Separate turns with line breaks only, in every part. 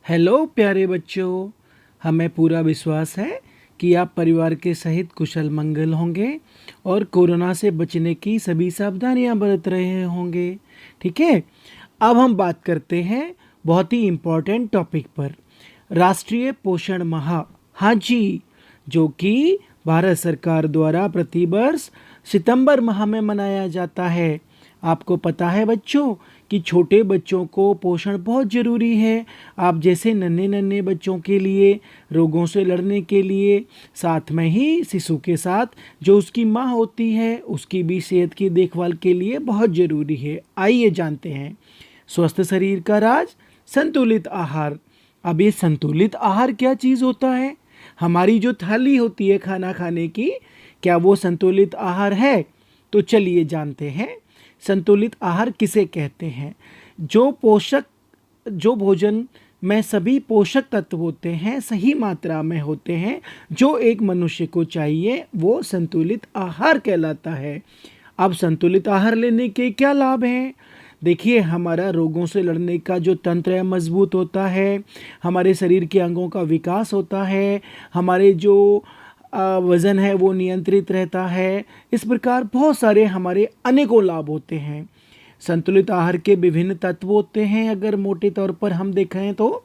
Hello प्यारे बच्चों। हमें पूरा विश्वास है कि आप परिवार के सहित कुशल मंगल होंगे और कोरोना से बचने की सभी सावधानियां बरत रहे होंगे। ठीक है, अब हम बात करते हैं बहुत ही इम्पोर्टेंट टॉपिक पर, राष्ट्रीय पोषण माह। हाँ जी, जो कि भारत सरकार द्वारा प्रतिवर्ष सितंबर माह में मनाया जाता है। आपको पता है बच्चों कि छोटे बच्चों को पोषण बहुत ज़रूरी है। आप जैसे नन्हे नन्हे बच्चों के लिए रोगों से लड़ने के लिए, साथ में ही शिशु के साथ जो उसकी माँ होती है उसकी भी सेहत की देखभाल के लिए बहुत ज़रूरी है। आइए जानते हैं स्वस्थ शरीर का राज, संतुलित आहार। अब ये संतुलित आहार क्या चीज़ होता है? हमारी जो थाली होती है खाना खाने की, क्या वो संतुलित आहार है? तो चलिए जानते हैं संतुलित आहार किसे कहते हैं। जो भोजन में सभी पोषक तत्व होते हैं, सही मात्रा में होते हैं, जो एक मनुष्य को चाहिए, वो संतुलित आहार कहलाता है। अब संतुलित आहार लेने के क्या लाभ हैं? देखिए, हमारा रोगों से लड़ने का जो तंत्र है मजबूत होता है, हमारे शरीर के अंगों का विकास होता है, हमारे जो वज़न है वो नियंत्रित रहता है। इस प्रकार बहुत सारे हमारे अनेकों लाभ होते हैं। संतुलित आहार के विभिन्न तत्व होते हैं, अगर मोटे तौर पर हम देखें तो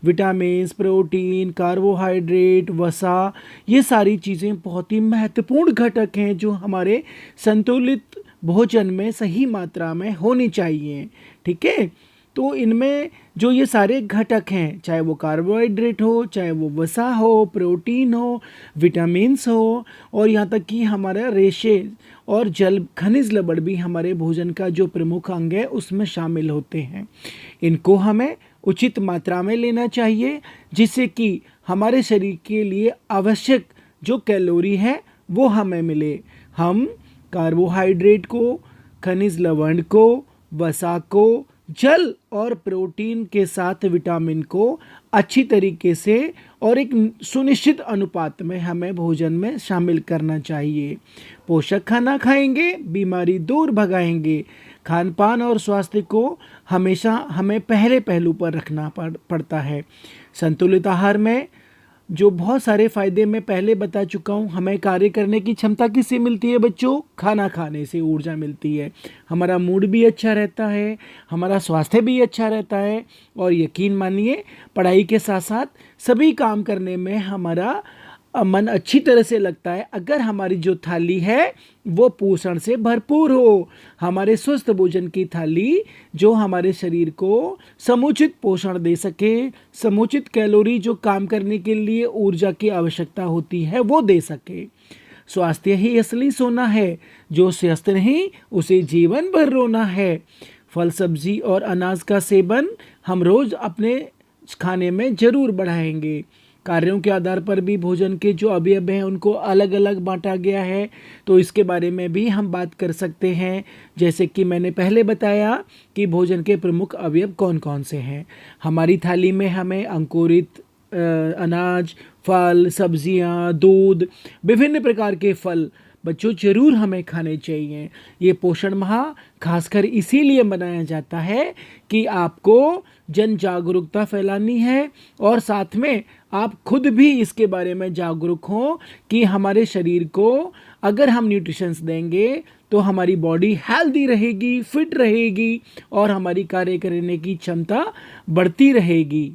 विटामिन, प्रोटीन, कार्बोहाइड्रेट, वसा, ये सारी चीज़ें बहुत ही महत्वपूर्ण घटक हैं जो हमारे संतुलित भोजन में सही मात्रा में होनी चाहिए। ठीक है, तो इनमें जो ये सारे घटक हैं, चाहे वो कार्बोहाइड्रेट हो, चाहे वो वसा हो, प्रोटीन हो, विटामिन्स हो, और यहाँ तक कि हमारा रेशे और जल खनिज लवण भी हमारे भोजन का जो प्रमुख अंग है उसमें शामिल होते हैं। इनको हमें उचित मात्रा में लेना चाहिए, जिससे कि हमारे शरीर के लिए आवश्यक जो कैलोरी है वो हमें मिले। हम कार्बोहाइड्रेट को, खनिज लवण को, वसा को, जल और प्रोटीन के साथ विटामिन को अच्छी तरीके से और एक सुनिश्चित अनुपात में हमें भोजन में शामिल करना चाहिए। पोषक खाना खाएंगे, बीमारी दूर भगाएंगे। खान पान और स्वास्थ्य को हमेशा हमें पहले पहलू पर रखना पड़ता है। संतुलित आहार में जो बहुत सारे फायदे मैं पहले बता चुका हूँ। हमें कार्य करने की क्षमता किससे मिलती है बच्चों? खाना खाने से ऊर्जा मिलती है। हमारा मूड भी अच्छा रहता है, हमारा स्वास्थ्य भी अच्छा रहता है, और यकीन मानिए पढ़ाई के साथ साथ सभी काम करने में हमारा मन अच्छी तरह से लगता है, अगर हमारी जो थाली है वो पोषण से भरपूर हो। हमारे स्वस्थ भोजन की थाली जो हमारे शरीर को समुचित पोषण दे सके, समुचित कैलोरी जो काम करने के लिए ऊर्जा की आवश्यकता होती है वो दे सके। स्वास्थ्य ही असली सोना है, जो स्वस्थ नहीं उसे जीवन भर रोना है। फल, सब्जी और अनाज का सेवन हम रोज अपने खाने में जरूर बढ़ाएंगे। कार्यों के आधार पर भी भोजन के जो अवयव हैं उनको अलग अलग बांटा गया है, तो इसके बारे में भी हम बात कर सकते हैं। जैसे कि मैंने पहले बताया कि भोजन के प्रमुख अवयव कौन कौन से हैं। हमारी थाली में हमें अंकुरित अनाज, फल, सब्जियां, दूध, विभिन्न प्रकार के फल बच्चों जरूर हमें खाने चाहिए। ये पोषण माह खासकर इसीलिए मनाया जाता है कि आपको जन जागरूकता फैलानी है, और साथ में आप खुद भी इसके बारे में जागरूक हो कि हमारे शरीर को अगर हम न्यूट्रिशंस देंगे तो हमारी बॉडी हेल्दी रहेगी, फिट रहेगी, और हमारी कार्य करने की क्षमता बढ़ती रहेगी।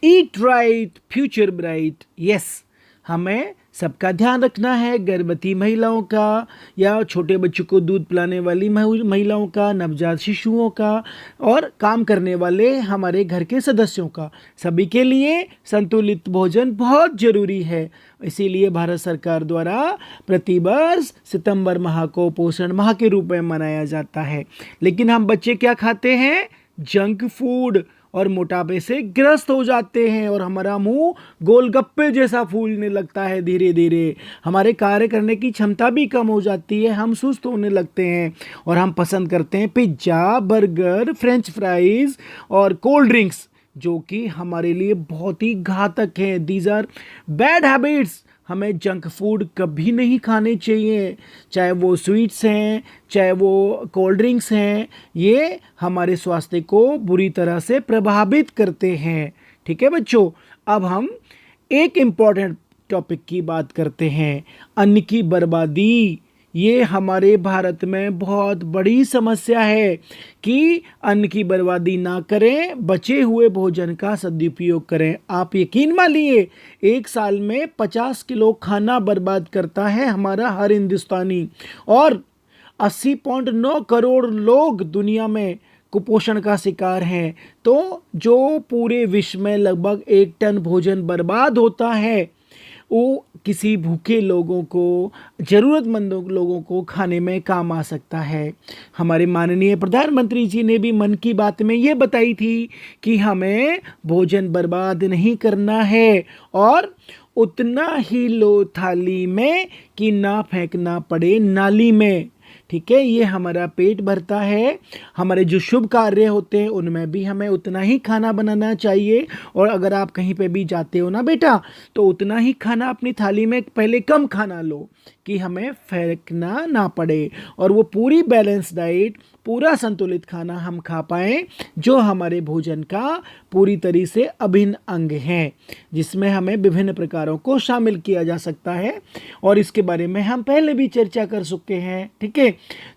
Eat right, future bright. Yes, हमें सबका ध्यान रखना है, गर्भवती महिलाओं का, या छोटे बच्चों को दूध पिलाने वाली महिलाओं का, नवजात शिशुओं का, और काम करने वाले हमारे घर के सदस्यों का। सभी के लिए संतुलित भोजन बहुत जरूरी है। इसीलिए भारत सरकार द्वारा प्रतिवर्ष सितंबर माह को पोषण माह के रूप में मनाया जाता है। लेकिन हम बच्चे क्या खाते हैं? जंक फूड, और मोटापे से ग्रस्त हो जाते हैं, और हमारा मुंह गोलगप्पे जैसा फूलने लगता है। धीरे धीरे हमारे कार्य करने की क्षमता भी कम हो जाती है, हम सुस्त होने लगते हैं, और हम पसंद करते हैं पिज्ज़ा, बर्गर, फ्रेंच फ्राइज़ और कोल्ड ड्रिंक्स, जो कि हमारे लिए बहुत ही घातक हैं। These are bad habits. हमें जंक फूड कभी नहीं खाने चाहिए, चाहे वो स्वीट्स हैं, चाहे वो कोल्ड ड्रिंक्स हैं। ये हमारे स्वास्थ्य को बुरी तरह से प्रभावित करते हैं। ठीक है बच्चों, अब हम एक इम्पॉर्टेंट टॉपिक की बात करते हैं, अन्न की बर्बादी। ये हमारे भारत में बहुत बड़ी समस्या है कि अन्न की बर्बादी ना करें, बचे हुए भोजन का सदुपयोग करें। आप यकीन मानिए, एक साल में 50 किलो खाना बर्बाद करता है हमारा हर हिंदुस्तानी, और 80.9 करोड़ लोग दुनिया में कुपोषण का शिकार हैं। तो जो पूरे विश्व में लगभग 1 टन भोजन बर्बाद होता है, वो किसी भूखे लोगों को, ज़रूरतमंदों लोगों को खाने में काम आ सकता है। हमारे माननीय प्रधानमंत्री जी ने भी मन की बात में ये बताई थी कि हमें भोजन बर्बाद नहीं करना है, और उतना ही लो थाली में कि ना फेंकना पड़े नाली में। ठीक है, ये हमारा पेट भरता है। हमारे जो शुभ कार्य होते हैं उनमें भी हमें उतना ही खाना बनाना चाहिए, और अगर आप कहीं पे भी जाते हो ना बेटा, तो उतना ही खाना अपनी थाली में पहले कम खाना लो कि हमें फेंकना ना पड़े, और वो पूरी बैलेंस डाइट, पूरा संतुलित खाना हम खा पाएँ, जो हमारे भोजन का पूरी तरह से अभिन्न अंग है, जिसमें हमें विभिन्न प्रकारों को शामिल किया जा सकता है, और इसके बारे में हम पहले भी चर्चा कर चुके हैं। ठीक है,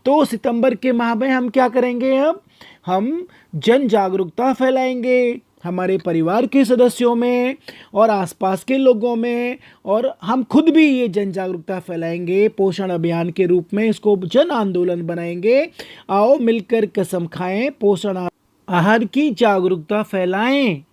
तो सितंबर के माह में हम क्या करेंगे, अब हम जन जागरूकता फैलाएंगे हमारे परिवार के सदस्यों में और आसपास के लोगों में, और हम खुद भी ये जन जागरूकता फैलाएंगे पोषण अभियान के रूप में, इसको जन आंदोलन बनाएंगे। आओ मिलकर कसम खाएं, पोषण आहार की जागरूकता फैलाएं।